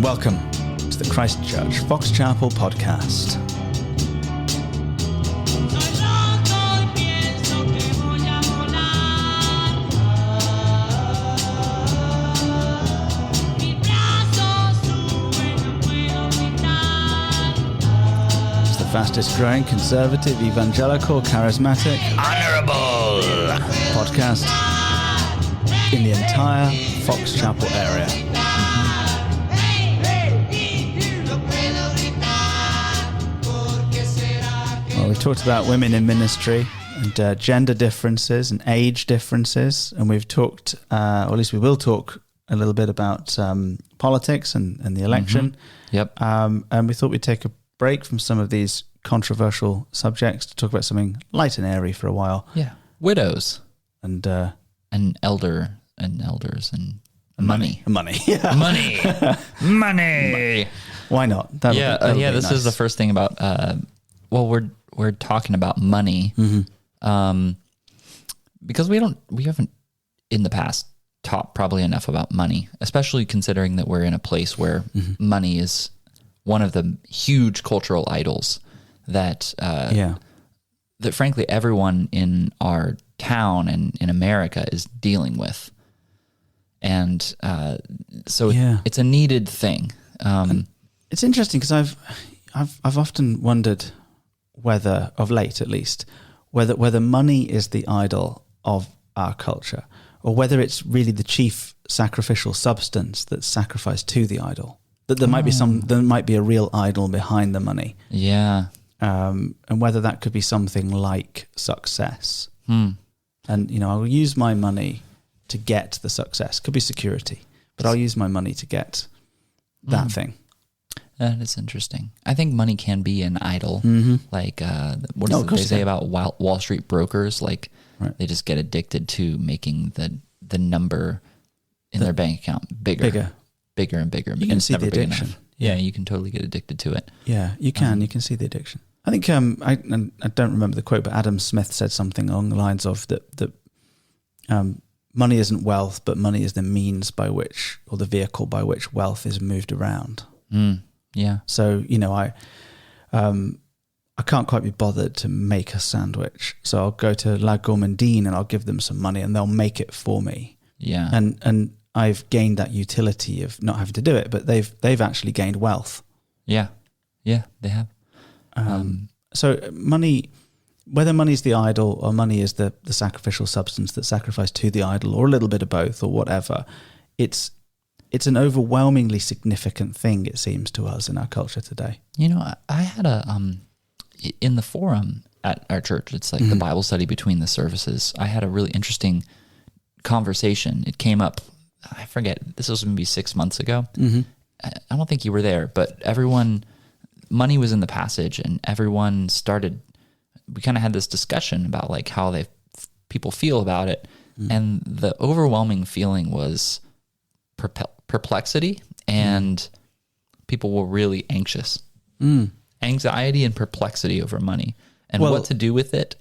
Welcome to the Christchurch Fox Chapel podcast. It's the fastest growing conservative, evangelical, charismatic, honorable podcast in the entire Fox Chapel area. Well, we've talked about women in ministry and gender differences and age differences, and we've talked, or at least we will talk a little bit about politics and the election. Mm-hmm. Yep. And we thought we'd take a break from some of these controversial subjects to talk about something light and airy for a while. Yeah. Widows and elders and money. Yeah. Money. Why not? That'll be This nice. is the first thing about. We're talking about money, because we haven't in the past taught probably enough about money, especially considering that we're in a place where money is one of the huge cultural idols that that frankly everyone in our town and in America is dealing with, and so it's a needed thing. It's interesting because I've often wondered whether, of late at least, whether money is the idol of our culture, or whether it's really the chief sacrificial substance that's sacrificed to the idol. That there might be a real idol behind the money. Yeah. And whether that could be something like success. And, I'll use my money to get the success. Could be security, but I'll use my money to get that thing. That is interesting. I think money can be an idol. Like, what does they say about Wall Street brokers? Like, they just get addicted to making the number in their bank account bigger and bigger. You can see the addiction. Yeah, you can totally get addicted to it. Yeah, you can. You can see the addiction. I think I don't remember the quote, but Adam Smith said something along the lines of that money isn't wealth, but money is the means by which, or the vehicle by which wealth is moved around. Yeah. So I can't quite be bothered to make a sandwich, so I'll go to La Gourmandine and I'll give them some money and they'll make it for me. Yeah. And I've gained that utility of not having to do it, but they've actually gained wealth. Yeah. Yeah, they have. So money, whether money is the idol or money is the sacrificial substance that's sacrificed to the idol, or a little bit of both or whatever, it's an overwhelmingly significant thing, it seems to us, in our culture today. I had in the forum at our church, it's like the Bible study between the services, I had a really interesting conversation. It came up, I forget, this was maybe 6 months ago. I don't think you were there, but money was in the passage, and everyone we kind of had this discussion about like how people feel about it. And the overwhelming feeling was perplexity, and people were really anxious. Anxiety and perplexity over money and what to do with it.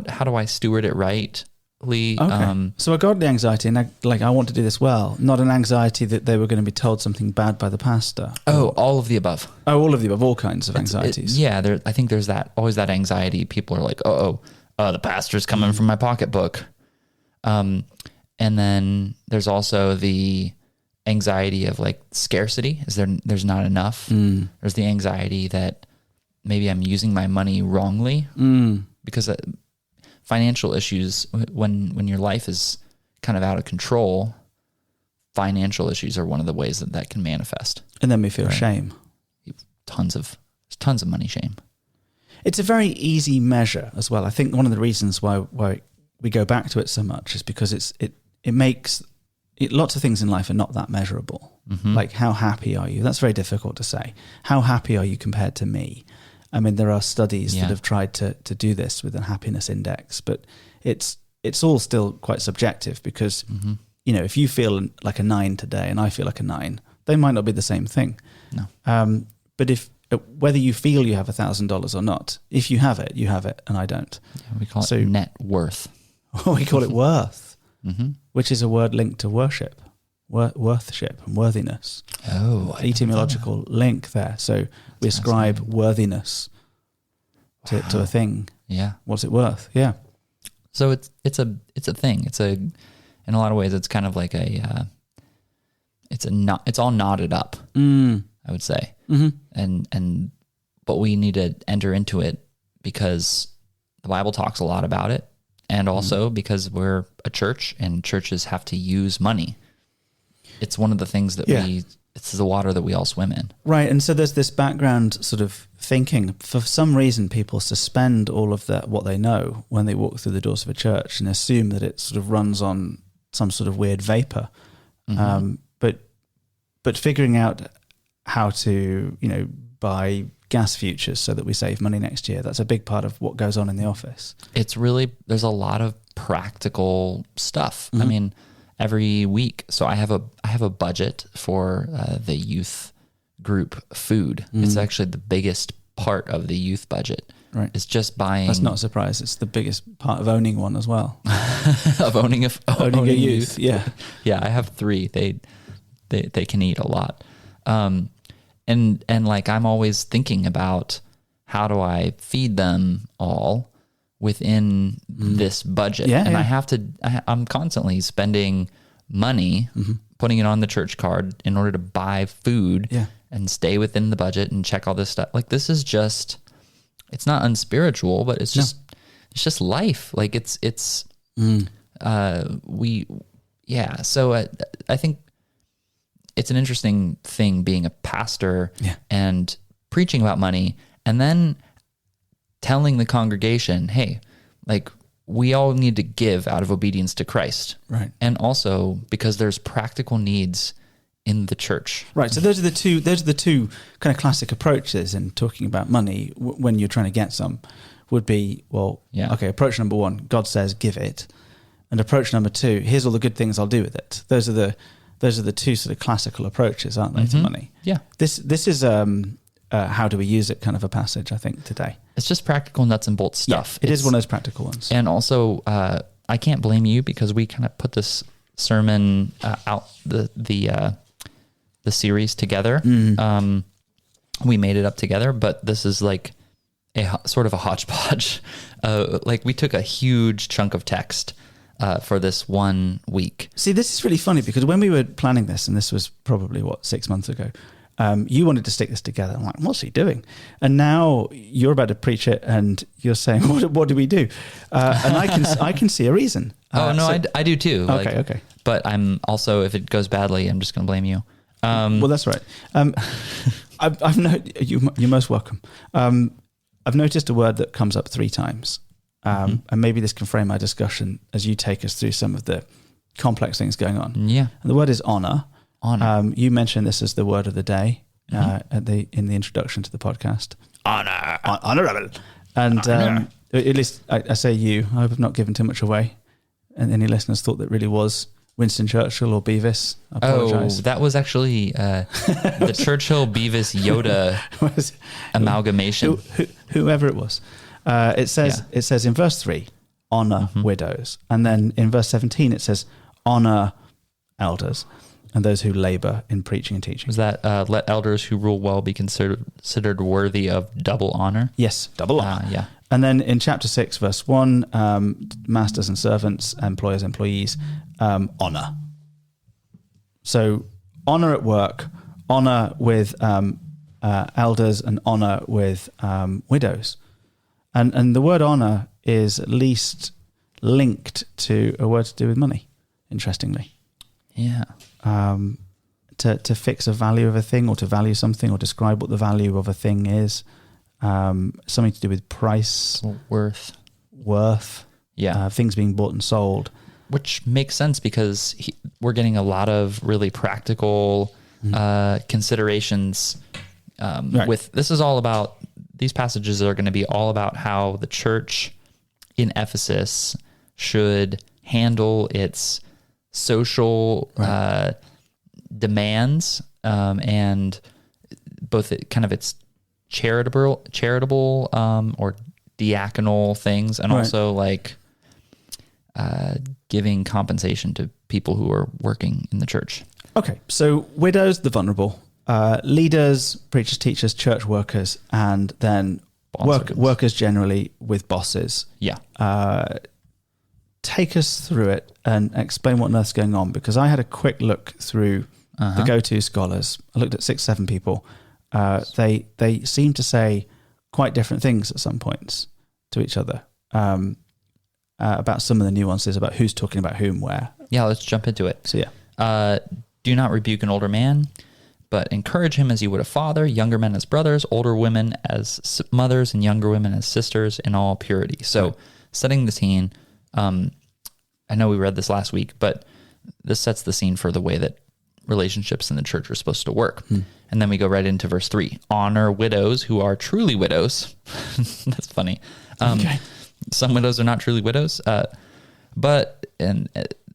How do I steward it rightly? Okay. So I got the anxiety, and I want to do this well, not an anxiety that they were going to be told something bad by the pastor. All of the above. All of the above, all kinds of anxieties. I think there's always that anxiety. People are like, the pastor's coming from my pocketbook. And then there's also the anxiety of like scarcity. There's not enough. There's the anxiety that maybe I'm using my money wrongly, because financial issues, when your life is kind of out of control, financial issues are one of the ways that can manifest. And then we feel shame. Tons of money shame. It's a very easy measure as well. I think one of the reasons why we go back to it so much is because it makes lots of things in life are not that measurable. Like, how happy are you? That's very difficult to say. How happy are you compared to me? I mean, there are studies that have tried to do this with a happiness index, but it's all still quite subjective because, if you feel like a 9 today and I feel like a 9, they might not be the same thing. No. But whether you feel you have $1,000 or not, if you have it, and I don't. Yeah, we call it net worth. We call it worth, which is a word linked to worship. worthship and worthiness. Oh, etymological link there. So we ascribe worthiness to a thing. Yeah. What's it worth? Yeah. So it's a thing. In a lot of ways, it's kind of like it's all knotted up. I would say, but we need to enter into it because the Bible talks a lot about it, and also because we're a church and churches have to use money. It's one of the things that it's the water that we all swim in. Right. And so there's this background sort of thinking. For some reason, people suspend all of what they know when they walk through the doors of a church and assume that it sort of runs on some sort of weird vapor. But figuring out how to, buy gas futures so that we save money next year, that's a big part of what goes on in the office. It's really, there's a lot of practical stuff. I mean, every week. So I have a budget for the youth group food. It's actually the biggest part of the youth budget. Right. It's just buying. That's not a surprise. It's the biggest part of owning one as well. Of owning a youth. Yeah. Yeah. I have 3. They can eat a lot. And like, I'm always thinking about how do I feed them all within this budget. And I'm constantly spending money, putting it on the church card in order to buy food and stay within the budget and check all this stuff. Like, this is just, it's not unspiritual, but it's just life. Like so I think it's an interesting thing being a pastor and preaching about money and then telling the congregation, hey, like, we all need to give out of obedience to Christ. Right. And also because there's practical needs in the church. Right. So those are the two kind of classic approaches in talking about money when you're trying to get some would be, okay, approach number 1, God says give it. And approach number 2, here's all the good things I'll do with it. Those are the two sort of classical approaches, aren't they, to money? Yeah. This is how do we use it kind of a passage, I think, today. It's just practical nuts and bolts stuff. Yeah, it is one of those practical ones. And also, I can't blame you because we kind of put this sermon out, the series together. We made it up together, but this is like a sort of a hodgepodge. Like, we took a huge chunk of text for this 1 week. See, this is really funny because when we were planning this, and this was probably 6 months ago, you wanted to stick this together. I'm like, what's he doing? And now you're about to preach it, and you're saying, what do we do? And I can see a reason. I do too. Okay. But I'm also, if it goes badly, I'm just going to blame you. Well, that's right. You're most welcome. I've noticed a word that comes up 3 times. And maybe this can frame our discussion as you take us through some of the complex things going on. Yeah. And the word is honor. Honor. You mentioned this as the word of the day in the introduction to the podcast. Honor. Honorable. And at least I say you. I hope I've not given too much away. And any listeners thought that really was Winston Churchill or Beavis. I apologize. Oh, that was actually the Churchill, Beavis, Yoda amalgamation. Whoever it was. It says in verse 3, honor widows. And then in verse 17, it says, honor elders and those who labor in preaching and teaching. Was that let elders who rule well be considered worthy of double honor? Yes, double honor. Yeah. And then in chapter 6, verse 1, masters and servants, employers, employees, honor. So honor at work, honor with elders, and honor with widows. And the word honor is at least linked to a word to do with money, interestingly. Yeah. To fix a value of a thing, or to value something, or describe what the value of a thing is. Something to do with price. Worth. Yeah. Things being bought and sold. Which makes sense because we're getting a lot of really practical considerations with, this is all about, these passages are going to be all about how the church in Ephesus should handle its social demands and both kind of its charitable or diaconal things, and also like giving compensation to people who are working in the church. Okay, so widows, the vulnerable, leaders, preachers, teachers, church workers, and then workers generally with bosses. Yeah. Take us through it and explain what on earth's going on, because I had a quick look through the go-to scholars. I looked at 6-7 people. They seem to say quite different things at some points to each other about some of the nuances about who's talking about whom where. Yeah, let's jump into it. So yeah. Do not rebuke an older man, but encourage him as you would a father, younger men as brothers, older women as mothers, and younger women as sisters in all purity. So setting the scene, I know we read this last week, but this sets the scene for the way that relationships in the church are supposed to work. And then we go right into verse 3. Honor widows who are truly widows. That's funny. Some widows are not truly widows, but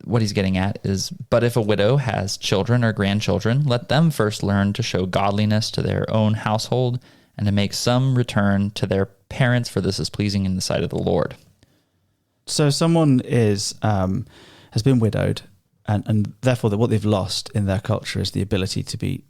what he's getting at is, but if a widow has children or grandchildren, let them first learn to show godliness to their own household and to make some return to their parents, for this is pleasing in the sight of the Lord. So someone has been widowed, and therefore what they've lost in their culture is the ability to be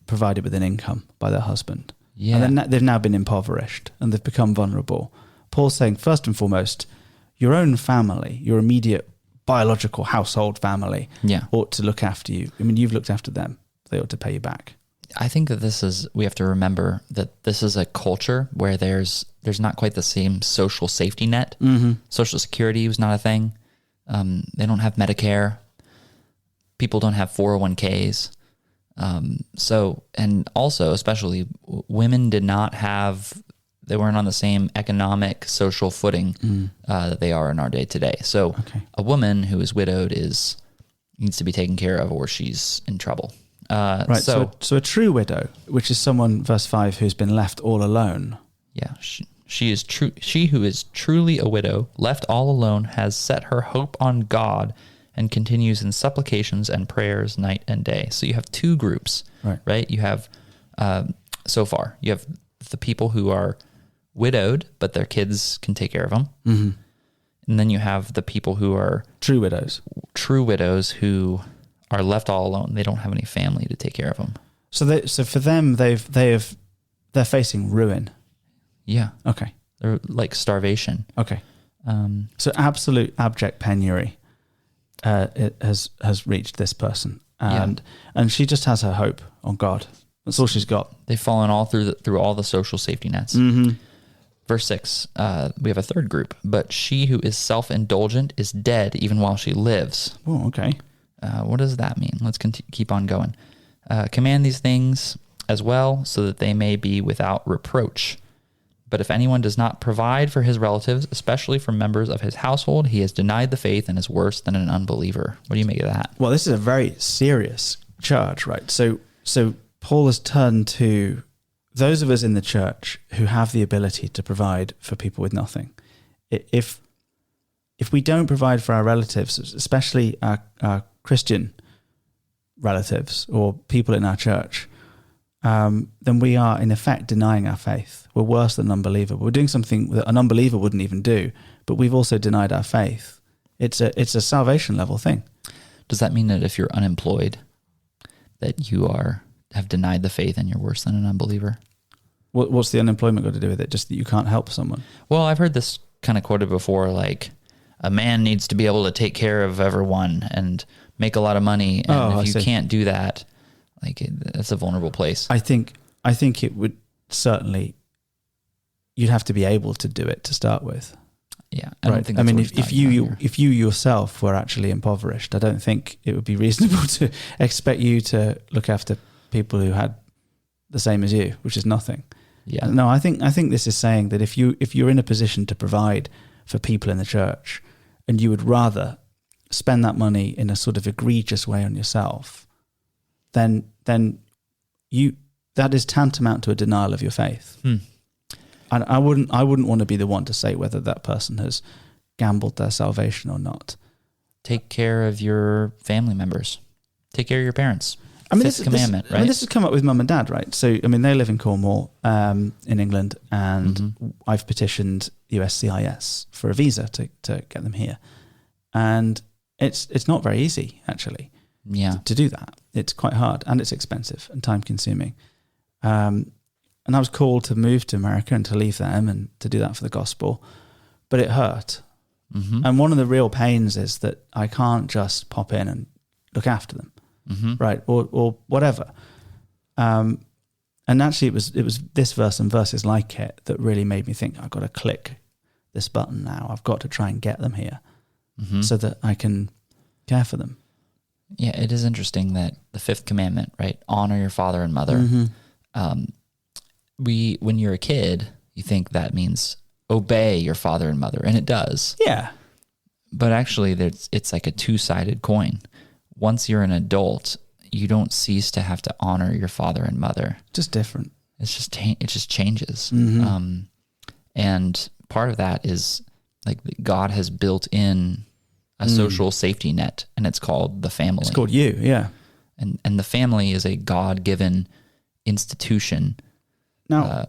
provided with an income by their husband. Yeah. And then they've now been impoverished and they've become vulnerable. Paul's saying, first and foremost, your own family, your immediate biological household family ought to look after you. I mean, you've looked after them. They ought to pay you back. I think that we have to remember that this is a culture where there's not quite the same social safety net. Social security was not a thing. They don't have Medicare. People don't have 401ks. So, and also, especially, women they weren't on the same economic, social footing that they are in our day today. So a woman who is widowed needs to be taken care of, or she's in trouble. Right. So a true widow, which is someone, verse 5, who's been left all alone. Yeah. She is true. She who is truly a widow, left all alone, has set her hope on God and continues in supplications and prayers night and day. So you have two groups, right? You have, so far, you have the people who are widowed, but their kids can take care of them. And then you have the people who are true widows who are left all alone. They don't have any family to take care of them. So for them, they're facing ruin. Yeah. Okay. They're like starvation. Okay. So absolute abject penury it has reached this person, and she just has her hope on God. That's all she's got. They've fallen all through all the social safety nets. Verse 6, we have a third group, but she who is self-indulgent is dead even while she lives. Oh, okay. What does that mean? Let's keep on going. Command these things as well, so that they may be without reproach. But if anyone does not provide for his relatives, especially for members of his household, he has denied the faith and is worse than an unbeliever. What do you make of that? Well, this is a very serious charge, right? So Paul has turned to those of us in the church who have the ability to provide for people with nothing. If we don't provide for our relatives, especially our Christian relatives or people in our church, then we are in effect denying our faith. We're worse than an unbeliever. We're doing something that an unbeliever wouldn't even do, but we've also denied our faith. It's a salvation level thing. Does that mean that if you're unemployed, that you have denied the faith and you're worse than an unbeliever? What's the unemployment got to do with it? Just that you can't help someone? Well, I've heard this kind of quoted before, like a man needs to be able to take care of everyone and make a lot of money. And if you can't do that, that's a vulnerable place. I think it would certainly, you'd have to be able to do it to start with. Yeah. I don't think that's if you yourself were actually impoverished, I don't think it would be reasonable to expect you to look after people who had the same as you, which is nothing. Yeah. No, I think this is saying that if you're in a position to provide for people in the church and you would rather spend that money in a sort of egregious way on yourself, then that is tantamount to a denial of your faith. And I wouldn't want to be the one to say whether that person has gambled their salvation or not. Take care of your family members. Take care of your parents. Fifth commandment, right? This has come up with mum and dad, right? So, they live in Cornwall, in England, and I've petitioned USCIS for a visa to get them here. And it's not very easy, actually. Yeah. to do that. It's quite hard and it's expensive and time consuming. And I was called to move to America and to leave them and to do that for the gospel, but it hurt. Mm-hmm. And one of the real pains is that I can't just pop in and look after them, right? Or whatever. And actually it was this verse and verses like it that really made me think, I've got to click this button now. I've got to try and get them here so that I can care for them. Yeah, it is interesting that the fifth commandment, right? Honor your father and mother. When you're a kid, you think that means obey your father and mother, and it does. Yeah. But actually, it's like a two-sided coin. Once you're an adult, you don't cease to have to honor your father and mother. Just different. It just changes. Mm-hmm. And part of that is like God has built in a social safety net, and it's called the family. It's called you, yeah. And the family is a God-given institution. Now,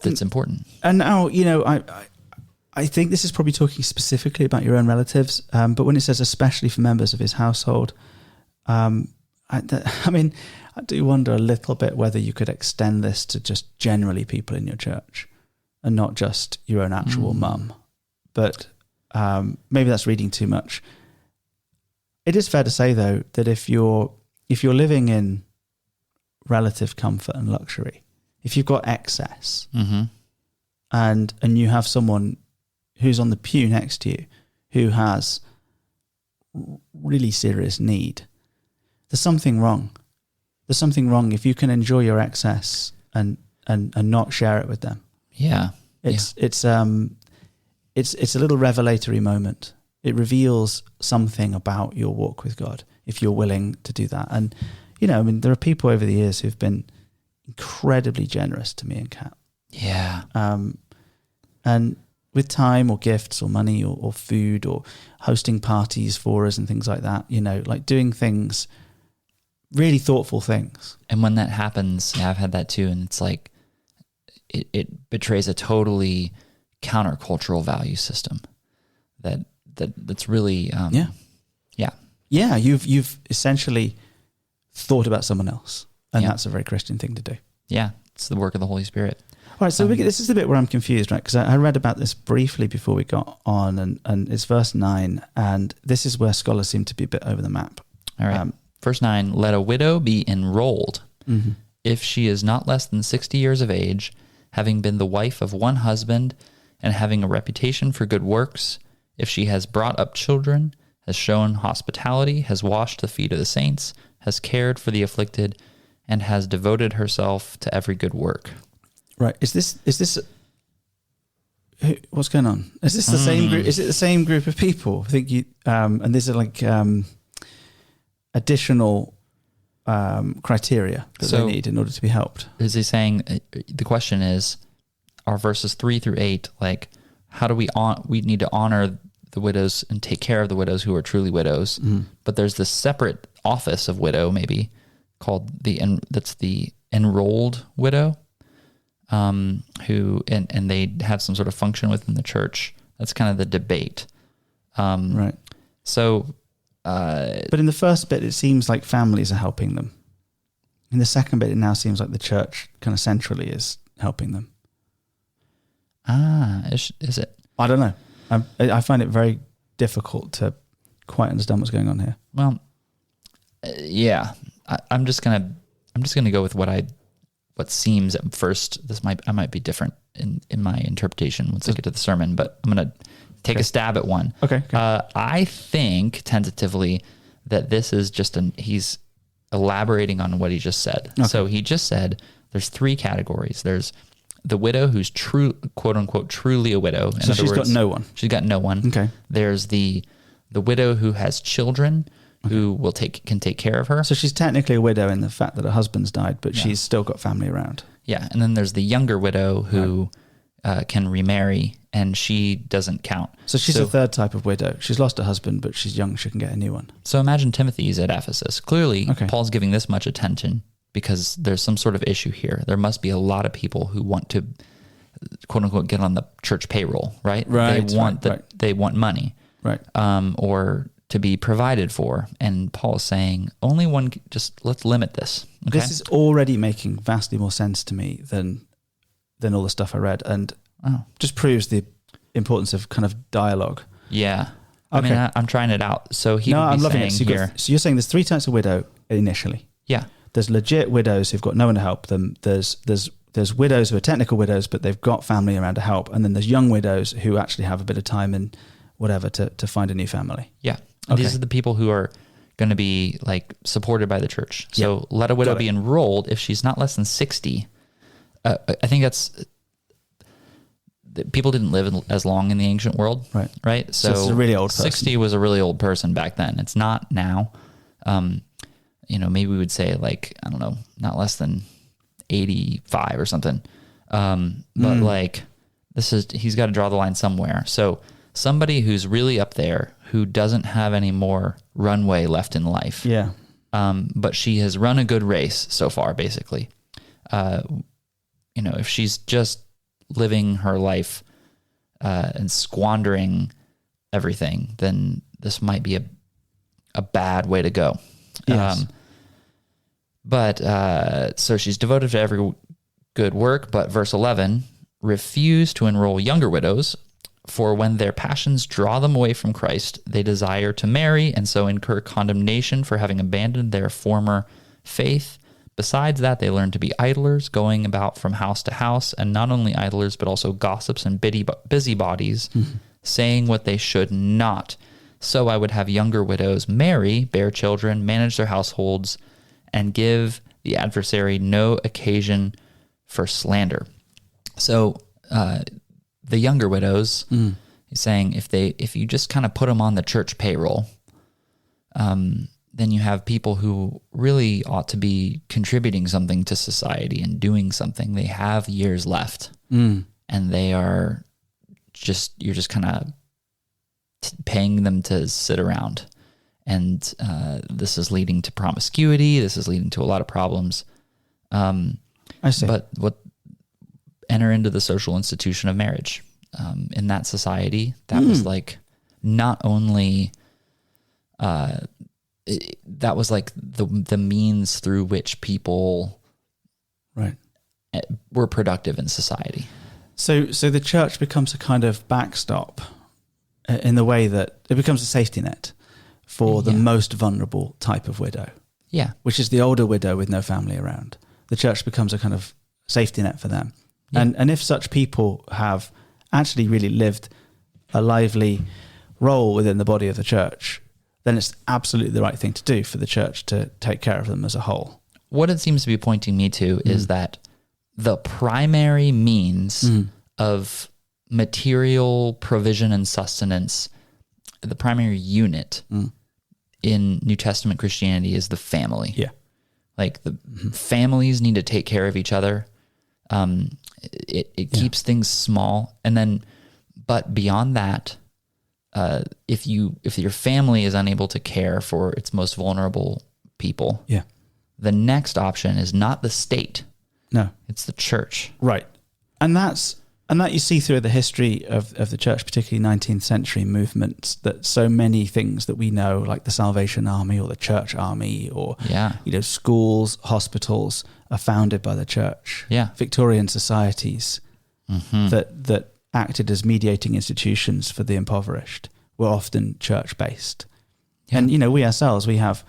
that's important. And now, you know, I think this is probably talking specifically about your own relatives, but when it says especially for members of his household, I mean, I do wonder a little bit whether you could extend this to just generally people in your church and not just your own actual mum. But maybe that's reading too much. It is fair to say, though, that if you're living in relative comfort and luxury, if you've got excess and you have someone who's on the pew next to you who has really serious need, there's something wrong. There's something wrong if you can enjoy your excess and not share it with them. Yeah. It's a little revelatory moment. It reveals something about your walk with God if you're willing to do that. And, you know, I mean, there are people over the years who've been incredibly generous to me and Kat. Yeah. And with time or gifts or money or food or hosting parties for us and things like that, you know, like doing things, really thoughtful things. And when that happens, I've had that too. And it's like, it betrays a totally countercultural value system that's really, Yeah. You've essentially thought about someone else, and that's a very Christian thing to do. Yeah. It's the work of the Holy Spirit. All right, so this is the bit where I'm confused, right? Because I read about this briefly before we got on, and it's verse 9, and this is where scholars seem to be a bit over the map. All right. Verse 9, let a widow be enrolled if she is not less than 60 years of age, having been the wife of one husband, and having a reputation for good works, if she has brought up children, has shown hospitality, has washed the feet of the saints, has cared for the afflicted, and has devoted herself to every good work. Right. Is this what's going on? Is this the same group? Is it the same group of people? I think you and these are like additional criteria that they need in order to be helped. Is he saying the question is, are verses 3 through 8 like how do we need to honor the widows and take care of the widows who are truly widows, but there's this separate office of widow maybe called that's the enrolled widow, who and they have some sort of function within the church. That's kind of the debate. Right. So, but in the first bit, it seems like families are helping them. In the second bit, it now seems like the church kind of centrally is helping them. Is it? I don't know. I find it very difficult to quite understand what's going on here. Well, yeah. I'm just gonna go with what seems at first. I might be different in my interpretation once I get to the sermon, but I'm gonna take a stab at one. Okay. I think tentatively that this is just he's elaborating on what he just said. Okay. So he just said there's 3 categories. There's the widow who's true, quote unquote, truly a widow. So she's got no one. She's got no one. Okay. There's the widow who has children who can take care of her. So she's technically a widow in the fact that her husband's died, but she's still got family around. Yeah. And then there's the younger widow who can remarry, and she doesn't count. So she's a third type of widow. She's lost her husband, but she's young. She can get a new one. So imagine Timothy's at Ephesus. Clearly, Paul's giving this much attention because there's some sort of issue here. There must be a lot of people who want to, quote unquote, get on the church payroll, right? Right. They want money. Right. Or to be provided for. And Paul is saying only one, just let's limit this. Okay? This is already making vastly more sense to me than all the stuff I read, and just proves the importance of kind of dialogue. Yeah. Okay. I mean, I'm trying it out. So I'm loving it. here. So you're saying there's 3 types of widow initially. Yeah. There's legit widows who've got no one to help them. There's widows who are technical widows, but they've got family around to help. And then there's young widows who actually have a bit of time and whatever to find a new family. Yeah. And these are the people who are going to be like supported by the church. So let a widow be enrolled if she's not less than 60. I think that's... People didn't live as long in the ancient world, right? So it's a really old person. 60 was a really old person back then. It's not now. Maybe we would say like, I don't know, not less than 85 or something. But like he's got to draw the line somewhere. So somebody who's really up there, who doesn't have any more runway left in life. Yeah. But she has run a good race so far, basically. If she's just living her life and squandering everything, then this might be a bad way to go. Yes. So she's devoted to every good work, but verse 11, refuse to enroll younger widows, for when their passions draw them away from Christ, they desire to marry and so incur condemnation for having abandoned their former faith. Besides that, they learn to be idlers, going about from house to house, and not only idlers, but also gossips and busybodies, saying what they should not. So I would have younger widows marry, bear children, manage their households, and give the adversary no occasion for slander. So the younger widows, he's saying if you just kind of put them on the church payroll, then you have people who really ought to be contributing something to society and doing something. They have years left, and they are you're just kind of paying them to sit around. And this is leading to promiscuity. This is leading to a lot of problems. I see. But enter into the social institution of marriage. In that society, that was like not only... that was like the means through which people were productive in society. So the church becomes a kind of backstop in the way that it becomes a safety net for the most vulnerable type of widow. Yeah. Which is the older widow with no family around. The church becomes a kind of safety net for them. Yeah. And if such people have actually really lived a lively role within the body of the church, then it's absolutely the right thing to do for the church to take care of them as a whole. What it seems to be pointing me to is that the primary means of material provision and sustenance, the primary unit in New Testament Christianity is the family. Yeah. Like the families need to take care of each other. It keeps things small. And then, but beyond that, if your family is unable to care for its most vulnerable people, the next option is not the state. No, it's the church. Right. And that you see through the history of the church, particularly 19th century movements, that so many things that we know, like the Salvation Army or the Church Army or schools, hospitals, are founded by the church. Yeah. Victorian societies that acted as mediating institutions for the impoverished were often church-based. Yeah. And, we ourselves, we have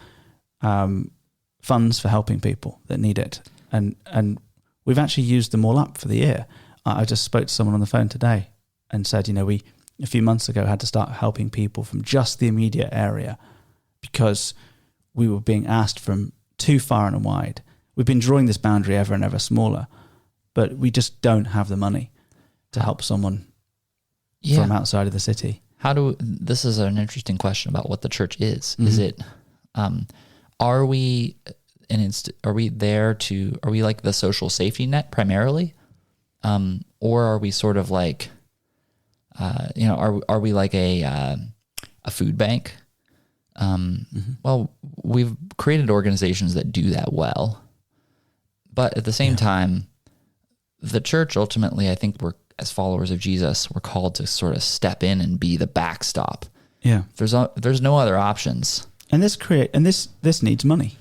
funds for helping people that need it. And we've actually used them all up for the year. I just spoke to someone on the phone today and said, we, a few months ago, had to start helping people from just the immediate area because we were being asked from too far and wide. We've been drawing this boundary ever and ever smaller, but we just don't have the money to help someone from outside of the city. This is an interesting question about what the church is. Is it, are we like the social safety net primarily? Or are we sort of like, are we like a food bank? Well, we've created organizations that do that well, but at the same time, the church ultimately, I think as followers of Jesus, we're called to sort of step in and be the backstop. Yeah. There's no other options. And this needs money.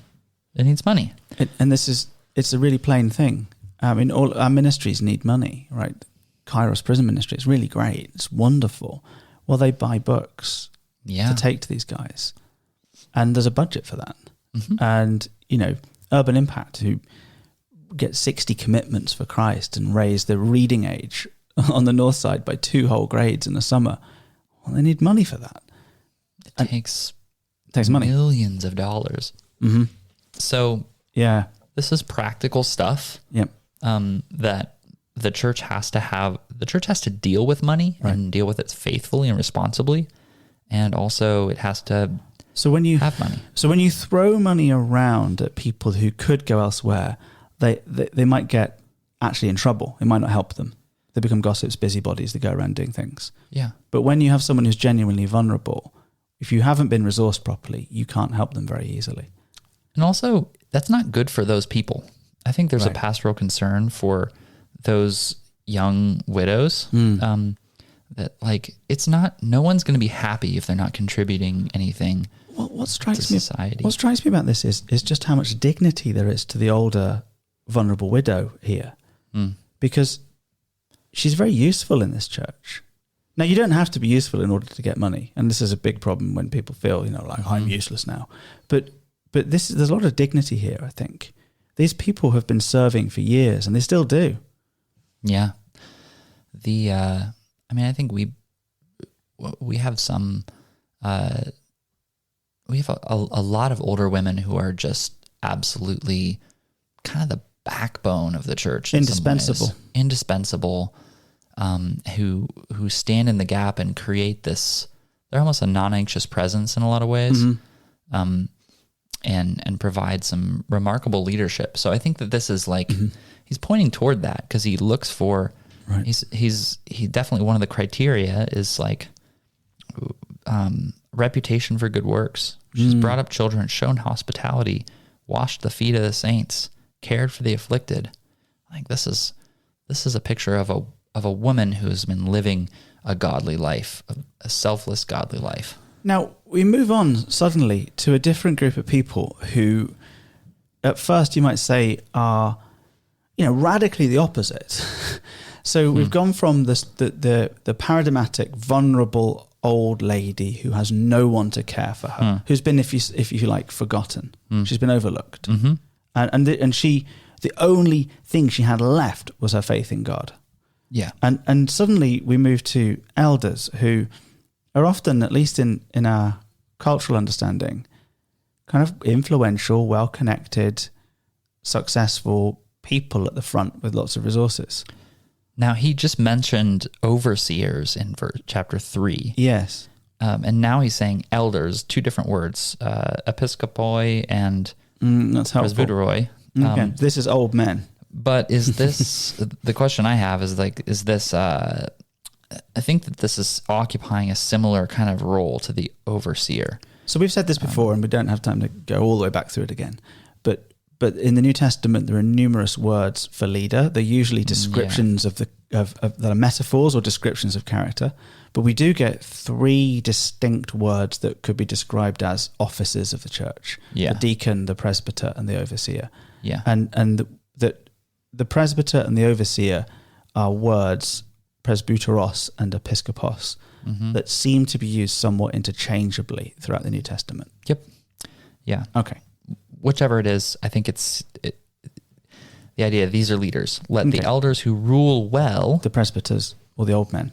It needs money. It's a really plain thing. I mean, all our ministries need money, right? Kairos Prison Ministry, it's really great. It's wonderful. Well, they buy books to take to these guys. And there's a budget for that. Mm-hmm. And, Urban Impact, who get 60 commitments for Christ and raise the reading age on the north side by 2 whole grades in the summer. Well, they need money for that. It takes money. Millions of dollars. Mm-hmm. So yeah, this is practical stuff. Yep. That the church has to have. The church has to deal with money and deal with it faithfully and responsibly, and also it has to have money. So when you throw money around at people who could go elsewhere, they might get actually in trouble. It might not help them. They become gossips, busybodies. They go around doing things. Yeah. But when you have someone who's genuinely vulnerable, if you haven't been resourced properly, you can't help them very easily. And also, that's not good for those people. I think there's a pastoral concern for those young widows that it's not, no one's going to be happy if they're not contributing anything to society. What strikes me about this is just how much dignity there is to the older vulnerable widow here. Because she's very useful in this church. Now, you don't have to be useful in order to get money. And this is a big problem when people feel, I'm useless now. But there's a lot of dignity here, I think. These people have been serving for years and they still do. Yeah. I think we have some, we have a lot of older women who are just absolutely kind of the backbone of the church. Indispensable. Who stand in the gap and create this, they're almost a non-anxious presence in a lot of ways. Mm-hmm. And provide some remarkable leadership. So I think that this is he's pointing toward that because he looks for, he definitely, one of the criteria is reputation for good works. She's brought up children, shown hospitality, washed the feet of the saints, cared for the afflicted. This is a picture of a woman who has been living a godly life, a selfless godly life. Now, we move on suddenly to a different group of people who, at first you might say, are, radically the opposite. So we've gone from the paradigmatic, vulnerable old lady who has no one to care for her, who's been, if you like, forgotten. She's been overlooked. Mm-hmm. And she, the only thing she had left was her faith in God. Yeah. And suddenly we move to elders who are often, at least in our cultural understanding, kind of influential, well-connected, successful people at the front with lots of resources. Now, he just mentioned overseers in chapter 3. Yes. And now he's saying elders, 2 different words, episkopoi and presbyteroi. Okay. This is old men. But is this, the question I have is is this, I think that this is occupying a similar kind of role to the overseer. So we've said this before and we don't have time to go all the way back through it again. But in the New Testament, there are numerous words for leader. They're usually descriptions of that are metaphors or descriptions of character. But we do get 3 distinct words that could be described as offices of the church. Yeah. The deacon, the presbyter, and the overseer. Yeah. And the presbyter and the overseer are words, presbyteros and episkopos, that seem to be used somewhat interchangeably throughout the New Testament. Yep. Yeah. Okay. Whichever it is, I think the idea, these are leaders. Let the elders who rule well, the presbyters or the old men,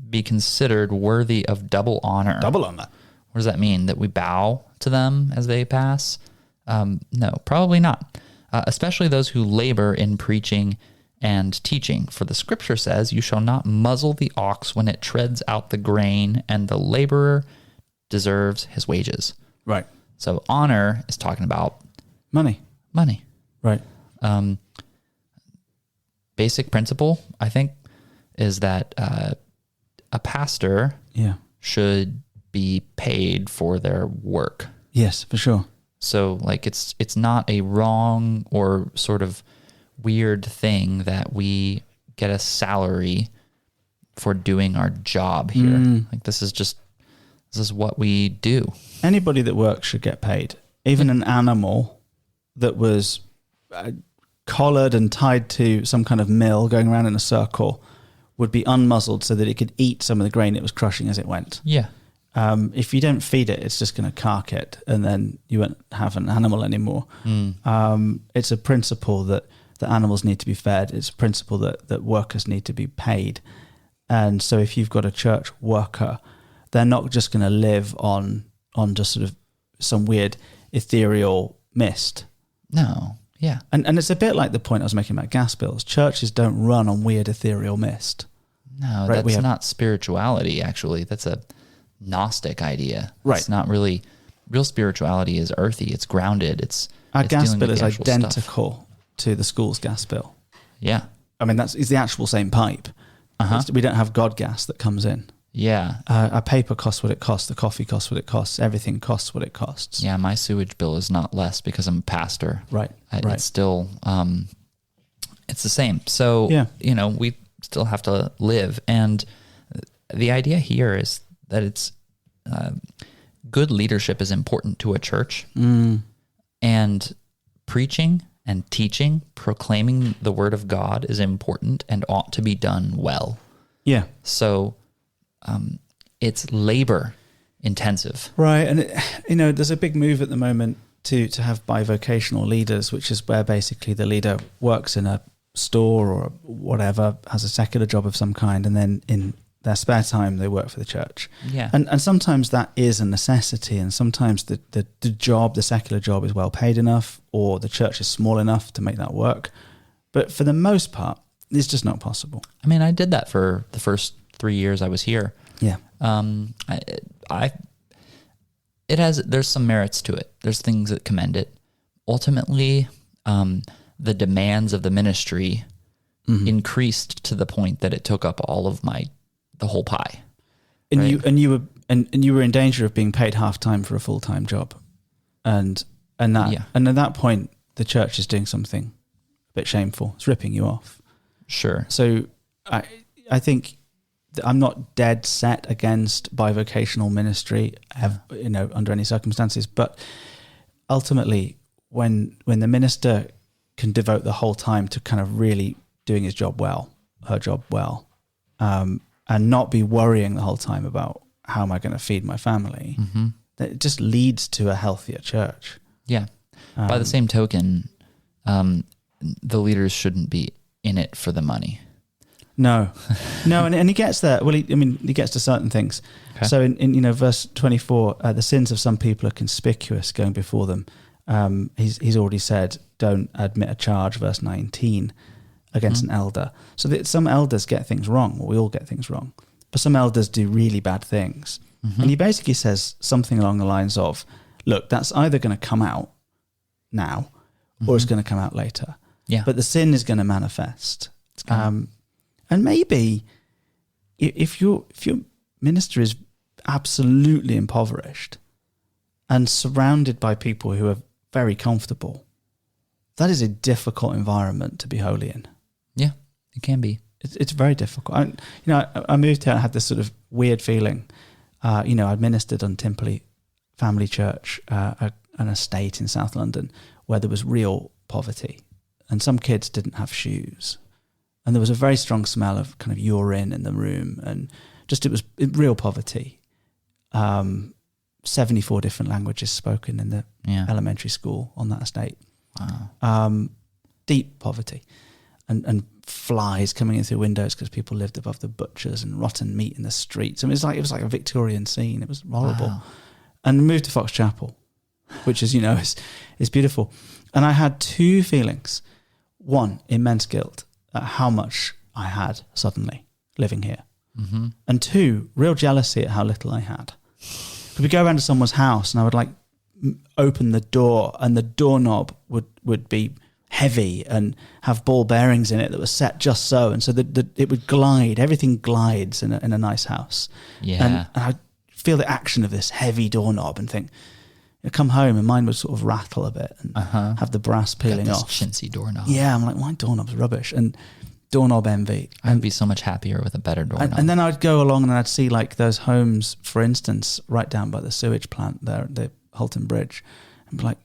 be considered worthy of double honor. Double honor. What does that mean? That we bow to them as they pass? No, probably not. Especially those who labor in preaching and teaching. For the scripture says, you shall not muzzle the ox when it treads out the grain, and the laborer deserves his wages. Right. So honor is talking about money. Right. Basic principle, I think, is that a pastor should be paid for their work. Yes, for sure. So it's not a wrong or sort of weird thing that we get a salary for doing our job here. This is This is what we do. Anybody that works should get paid. Even an animal that was collared and tied to some kind of mill going around in a circle would be unmuzzled so that it could eat some of the grain it was crushing as it went. Yeah. If you don't feed it, it's just going to cark it, and then you won't have an animal anymore. It's a principle that animals need to be fed. It's a principle that workers need to be paid. And so if you've got a church worker, they're not just going to live on just sort of some weird ethereal mist. No. Yeah. And it's a bit like the point I was making about gas bills. Churches don't run on weird ethereal mist. No, right? That's not spirituality, actually. That's a Gnostic idea. Right. It's not really, real spirituality is earthy. It's grounded. Our gas dealing bill with is the actual identical stuff. to the school's gas bill. Yeah. I mean, it's the actual same pipe. We don't have God gas that comes in. Yeah. Our paper costs what it costs. The coffee costs what it costs. Everything costs what it costs. Yeah, my sewage bill is not less because I'm a pastor. Right. It's still, it's the same. So, we still have to live. And the idea here is that it's good leadership is important to a church. And preaching and teaching, proclaiming the word of God is important and ought to be done well. Yeah. So it's labor intensive. Right. And, there's a big move at the moment to have bivocational leaders, which is where basically the leader works in a store or whatever, has a secular job of some kind, and then in their spare time they work for the church. Yeah. And sometimes that is a necessity, and sometimes the job, the secular job, is well paid enough, or the church is small enough to make that work. But for the most part, it's just not possible. I mean, I did that for the first 3 years I was here. Yeah. There's some merits to it. There's things that commend it. Ultimately, the demands of the ministry increased to the point that it took up all of the whole pie. And right? you were in danger of being paid half time for a full-time job. And at that point the church is doing something a bit shameful. It's ripping you off. Sure. So I think I'm not dead set against bivocational ministry, under any circumstances. But ultimately, when the minister can devote the whole time to kind of really doing his job well, her job well, and not be worrying the whole time about how am I going to feed my family, that it just leads to a healthier church. Yeah. By the same token, the leaders shouldn't be in it for the money. No, and he gets there. Well, he gets to certain things. Okay. So in verse 24, the sins of some people are conspicuous going before them. He's already said, don't admit a charge, verse 19, against an elder. So that some elders get things wrong, or we all get things wrong. But some elders do really bad things. And he basically says something along the lines of, look, that's either going to come out now, or it's going to come out later. Yeah. But the sin is going to manifest. And maybe if your minister is absolutely impoverished and surrounded by people who are very comfortable, that is a difficult environment to be holy in. Yeah, it can be. It's very difficult. I moved here and I had this sort of weird feeling. I'd ministered on Timperley Family Church, an estate in South London, where there was real poverty. And some kids didn't have shoes. And there was a very strong smell of kind of urine in the room. And just it was real poverty. 74 different languages spoken in the elementary school on that estate. Wow. Deep poverty. And flies coming in through windows because people lived above the butchers, and rotten meat in the streets. I mean, it was like a Victorian scene. It was horrible. Wow. And moved to Fox Chapel, which is beautiful. And I had two feelings. One, immense guilt at how much I had suddenly living here. And two, real jealousy at how little I had. Could we go around to someone's house and I would open the door, and the doorknob would be heavy and have ball bearings in it that were set just so, and so that it would glide. Everything glides in a nice house. Yeah. And I'd feel the action of this heavy doorknob and think, I'd come home and mine would sort of rattle a bit and have the brass peeling off. Chintzy doorknob. Yeah, I'm like, my doorknob's rubbish. And doorknob envy. I'd be so much happier with a better doorknob. And then I'd go along and I'd see like those homes, for instance, right down by the sewage plant there at the Halton Bridge, and be like,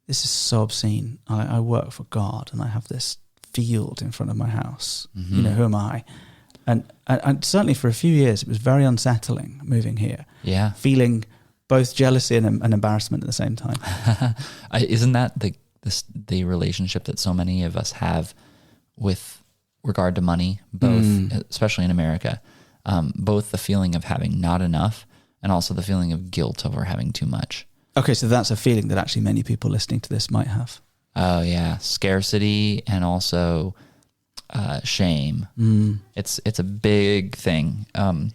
this is so obscene. I work for God and I have this field in front of my house. Mm-hmm. You know, who am I? And certainly for a few years, it was very unsettling moving here. Yeah. Feeling both jealousy and embarrassment at the same time. Isn't that the relationship that so many of us have with regard to money, both, especially in America, both the feeling of having not enough and also the feeling of guilt over having too much. Okay, so that's a feeling that actually many people listening to this might have. Oh yeah, scarcity and also shame. It's a big thing. I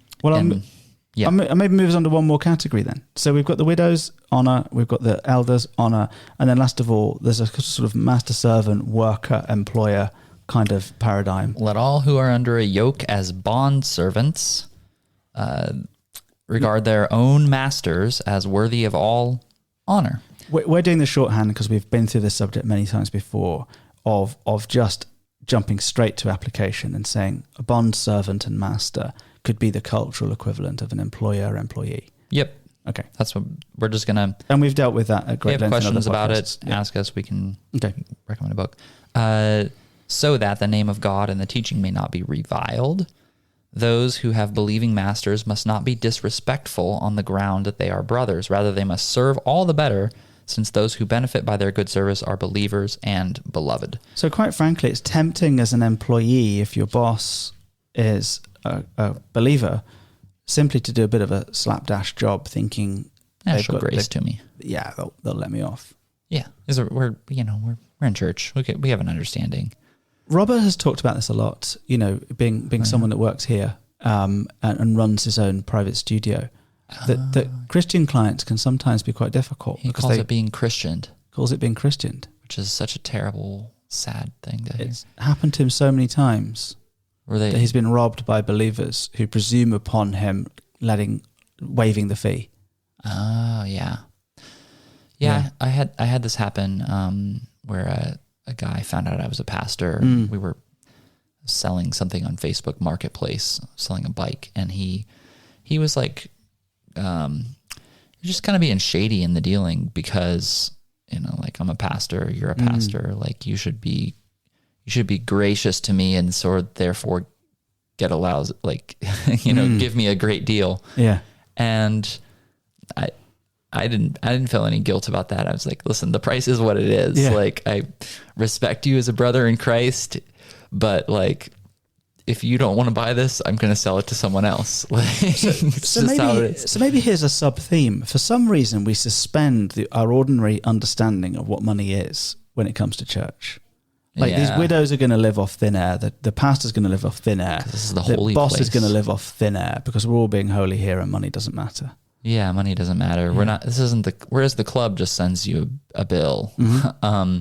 maybe move us on to one more category then. So we've got the widow's honour, we've got the elder's honour, and then last of all, there's a sort of master servant, worker, employer kind of paradigm. Let all who are under a yoke as bond servants regard their own masters as worthy of all honour. We're doing the shorthand because we've been through this subject many times before of just jumping straight to application and saying a bond servant and master could be the cultural equivalent of an employer-employee. Yep. Okay. That's what we're just going to... And we've dealt with that at great length. If you have questions about it, yeah. ask us. We can recommend a book. So that the name of God and the teaching may not be reviled. Those who have believing masters must not be disrespectful on the ground that they are brothers. Rather, they must serve all the better, since those who benefit by their good service are believers and beloved. So quite frankly, it's tempting as an employee, if your boss is a believer, simply to do a bit of a slapdash job thinking... Show grace to me. Yeah, they'll let me off. Yeah, we're in church. We have an understanding. Robert has talked about this a lot, being someone that works here and runs his own private studio, that Christian clients can sometimes be quite difficult. He calls it being Christianed. Which is such a terrible, sad thing to hear. It's happened to him so many times that he's been robbed by believers who presume upon him waiving the fee. Oh, yeah. Yeah, I had this happen where a guy found out I was a pastor. We were selling something on Facebook Marketplace, selling a bike, and he was like, just kind of being shady in the dealing because, like, I'm a pastor, you're a pastor, like you should be gracious to me and sort of therefore get allows, like, give me a great deal. Yeah. And I didn't feel any guilt about that. I was like, listen, the price is what it is. Yeah. Like, I respect you as a brother in Christ, but like, if you don't want to buy this, I'm going to sell it to someone else. Like, so maybe here's a sub theme. For some reason, we suspend our ordinary understanding of what money is when it comes to church. Like, these widows are going to live off thin air. The pastor's going to live off thin air. This is the holy boss place. Is going to live off thin air because we're all being holy here and money doesn't matter. Yeah, money doesn't matter. Yeah. Whereas the club just sends you a bill. Mm-hmm.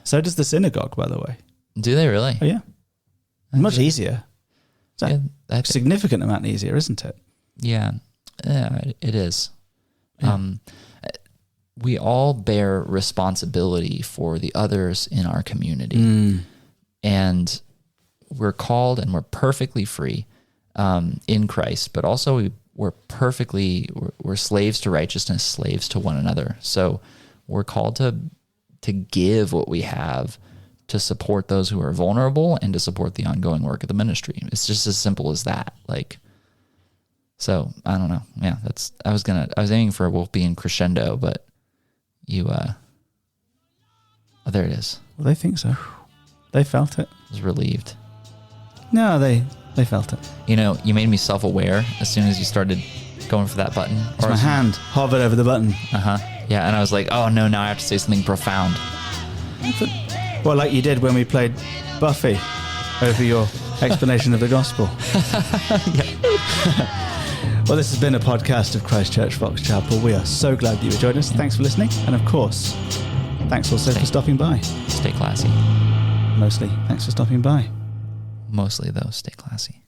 So does the synagogue, by the way. Do they really? Oh, yeah. Much easier. It's a significant amount easier, isn't it? Yeah, it is. Yeah. We all bear responsibility for the others in our community. And we're called and we're perfectly free in Christ, but also we're slaves to righteousness, slaves to one another. So we're called to give what we have to support those who are vulnerable and to support the ongoing work of the ministry. It's just as simple as that. Like, so I don't know. Yeah, I was aiming for Wolf being crescendo, but there it is. Well, they think so. They felt it. I was relieved. No, they felt it. You made me self-aware as soon as you started going for that button. My hand hovered over the button. Yeah, and I was like, oh no, now I have to say something profound. Well, like you did when we played Buffy over your explanation of the gospel. Well, this has been a podcast of Christchurch Fox Chapel. We are so glad that you joined us. Thanks for listening. And of course, thanks also for stopping by. Stay classy. Mostly, thanks for stopping by. Mostly, though, stay classy.